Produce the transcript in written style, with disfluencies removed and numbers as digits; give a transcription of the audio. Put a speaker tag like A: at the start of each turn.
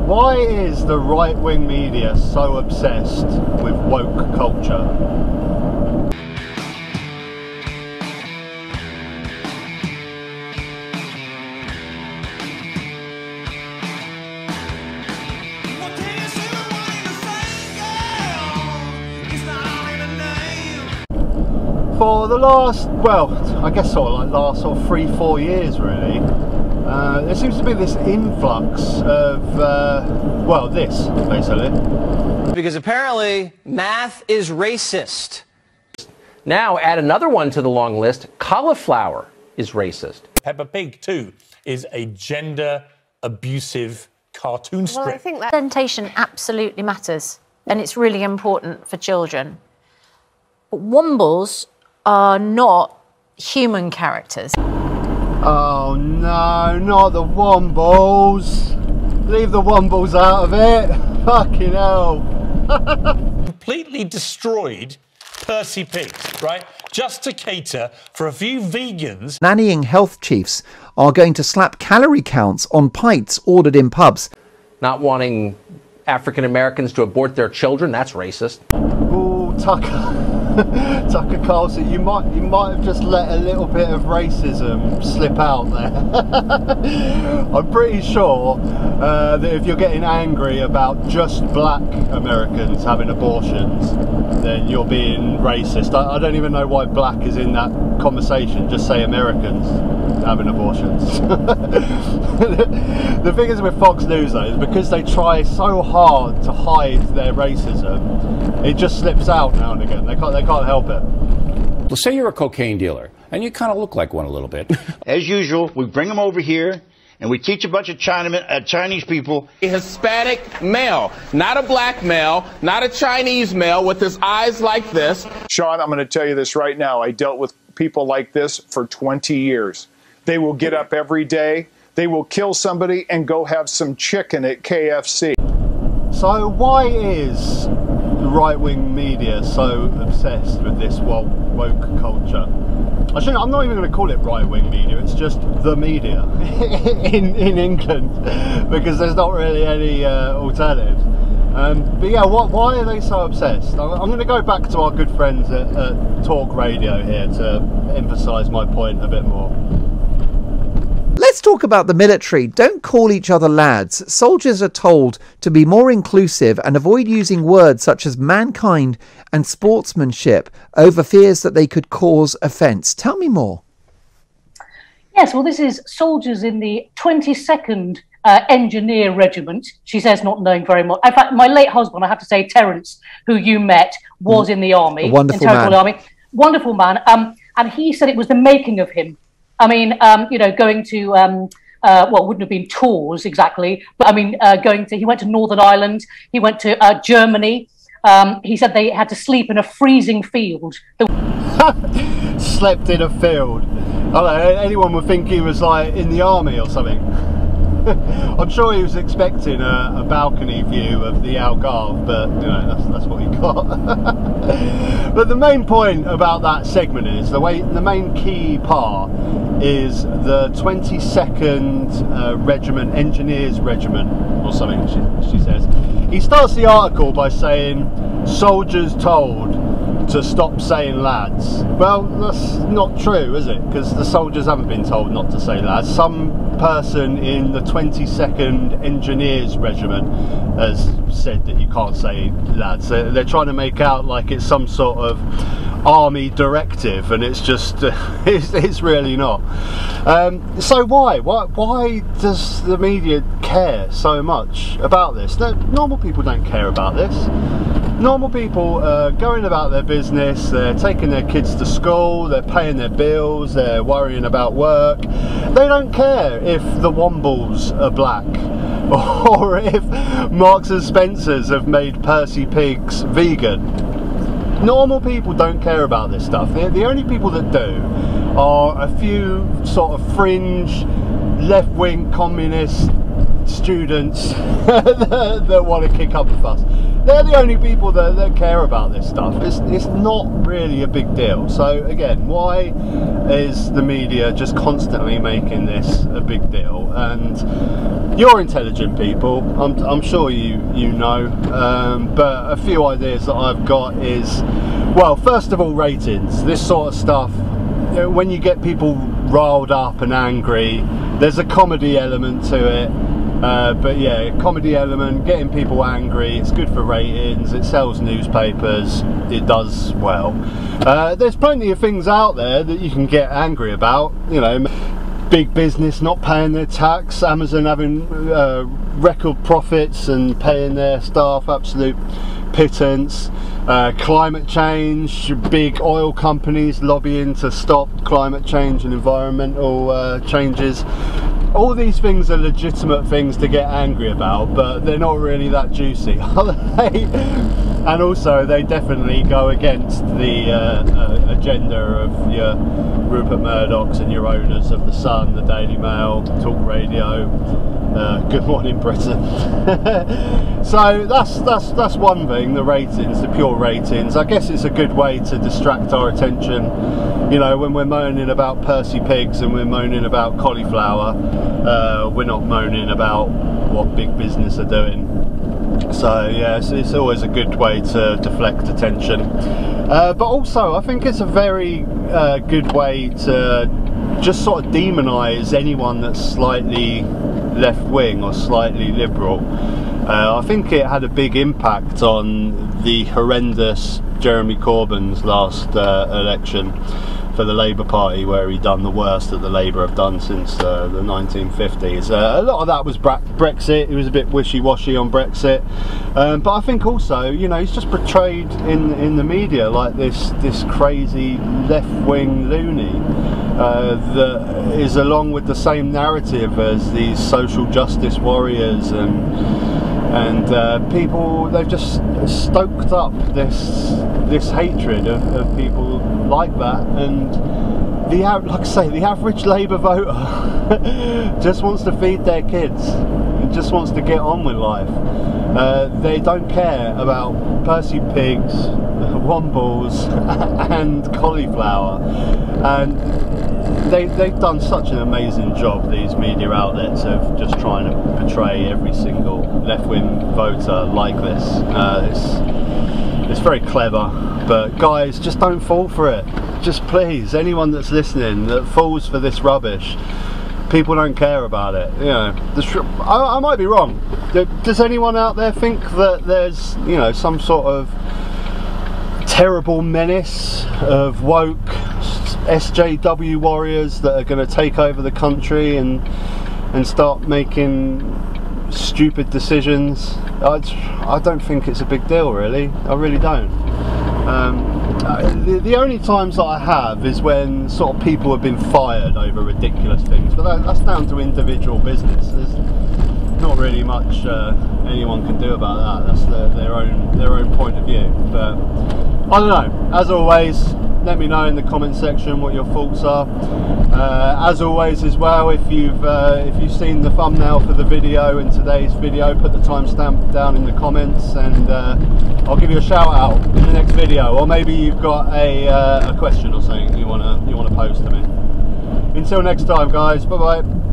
A: Why is the right-wing media so obsessed with woke culture? For the last, well, I guess sort of like last sort of 3-4 years really, there seems to be this influx of, well, this, basically.
B: Because apparently math is racist. Now add another one to the long list, cauliflower is racist.
C: Peppa Pig 2 is a gender abusive cartoon strip.
D: Well, I think that representation absolutely matters, and it's really important for children. But wombals are not human characters.
A: Oh no, not the wombals. Leave the wombals out of it. Fucking hell.
C: Completely destroyed Percy pigs, right? Just to cater for a few vegans.
E: Nannying health chiefs are going to slap calorie counts on pints ordered in pubs.
B: Not wanting African Americans to abort their children, that's racist.
A: Oh, Tucker. Tucker Carlson, you might have just let a little bit of racism slip out there. I'm pretty sure that if you're getting angry about just black Americans having abortions, then you're being racist. I don't even know why black is in that conversation. Just say Americans having abortions. The thing is with Fox News though, is because they try so hard to hide their racism, it just slips out now and again. They can't help it.
F: Well, say you're a cocaine dealer, and you kind of look like one a little bit.
G: As usual, we bring them over here, and we teach a bunch of Chinese people.
H: A Hispanic male, not a black male, not a Chinese male with his eyes like this.
I: Sean, I'm going to tell you this right now. I dealt with people like this for 20 years. They will get up every day, they will kill somebody and go have some chicken at KFC.
A: So why is the right-wing media so obsessed with this woke culture? I'm not even going to call it right-wing media, it's just the media in England, because there's not really any alternatives. But yeah, why are they so obsessed? I'm going to go back to our good friends at Talk Radio here to emphasise my point a bit more.
E: Let's talk about the military. Don't call each other lads. Soldiers are told to be more inclusive and avoid using words such as mankind and sportsmanship over fears that they could cause offence. Tell me more.
J: Yes, well, this is soldiers in the 22nd Engineer Regiment. She says not knowing very much. In fact, my late husband, I have to say, Terence, who you met, was in the army.
E: A wonderful man.
J: Army. Wonderful man. And he said it was the making of him. I mean, you know, going to, well, wouldn't have been tours exactly, but I mean, he went to Northern Ireland, he went to Germany. He said they had to sleep in a freezing field.
A: Slept in a field. I don't know, anyone would think he was like in the army or something. I'm sure he was expecting a balcony view of the Algarve, but you know, that's what he got. But the main point about that segment is the main key part is the 22nd Regiment, Engineers Regiment, or something. She says. He starts the article by saying, "Soldiers told to stop saying lads." Well, that's not true, is it? Because the soldiers haven't been told not to say lads. Some person in the 22nd Engineers Regiment has said that you can't say lads. They're trying to make out like it's some sort of army directive, and it's just it's really not. So why does the media care so much about this? Normal people don't care about this. Normal people are going about their business, they're taking their kids to school, they're paying their bills, they're worrying about work. They don't care if the wombals are black or if Marks and Spencer's have made Percy pigs vegan. Normal people don't care about this stuff. The only people that do are a few sort of fringe left-wing communist students that want to kick up a fuss. they're the only people that care about this stuff. It's not really a big deal. So again, why is the media just constantly making this a big deal? And you're intelligent people, I'm sure you know, but a few ideas that I've got is, well, first of all, ratings. This sort of stuff, when you get people riled up and angry, there's a comedy element to it. But yeah, comedy element, getting people angry, it's good for ratings, it sells newspapers, it does well. There's plenty of things out there that you can get angry about, you know, big business not paying their tax, Amazon having record profits and paying their staff absolute pittance, climate change, big oil companies lobbying to stop climate change and environmental changes. All these things are legitimate things to get angry about, but they're not really that juicy, are they? And also, they definitely go against the agenda of your Rupert Murdochs and your owners of The Sun, The Daily Mail, Talk Radio, Good Morning Britain. So that's one thing, the ratings, the pure ratings. I guess it's a good way to distract our attention. You know, when we're moaning about Percy pigs and we're moaning about cauliflower, we're not moaning about what big business are doing. So yeah, it's always a good way to deflect attention. But also, I think it's a very good way to just sort of demonise anyone that's slightly left-wing or slightly liberal. I think it had a big impact on the horrendous Jeremy Corbyn's last election for the Labour Party, where he done the worst that the Labour have done since the 1950s. A lot of that was Brexit. He was a bit wishy-washy on Brexit, but I think also, you know, he's just portrayed in the media like this crazy left-wing loony that is along with the same narrative as these social justice warriors and people. They've just stoked up this hatred of people like that, and like I say, the average Labour voter just wants to feed their kids, just wants to get on with life. They don't care about Percy pigs, wombals and cauliflower, and they've done such an amazing job, these media outlets, of just trying to portray every single left-wing voter like this. It's very clever, but guys, just don't fall for it. Just please, anyone that's listening that falls for this rubbish, people don't care about it. You know, I might be wrong. Does anyone out there think that there's, you know, some sort of terrible menace of woke SJW warriors that are going to take over the country and start making stupid decisions? I don't think it's a big deal, really. I really don't. The only times that I have is when sort of people have been fired over ridiculous things, but that's down to individual business. There's not really much anyone can do about that. That's their own point of view. But I don't know. As always, let me know in the comment section what your thoughts are. As always as well, if you've seen the thumbnail for the video in today's video, put the timestamp down in the comments, and I'll give you a shout out in the next video. Or maybe you've got a question or something you wanna post to me. Until next time, guys. Bye bye.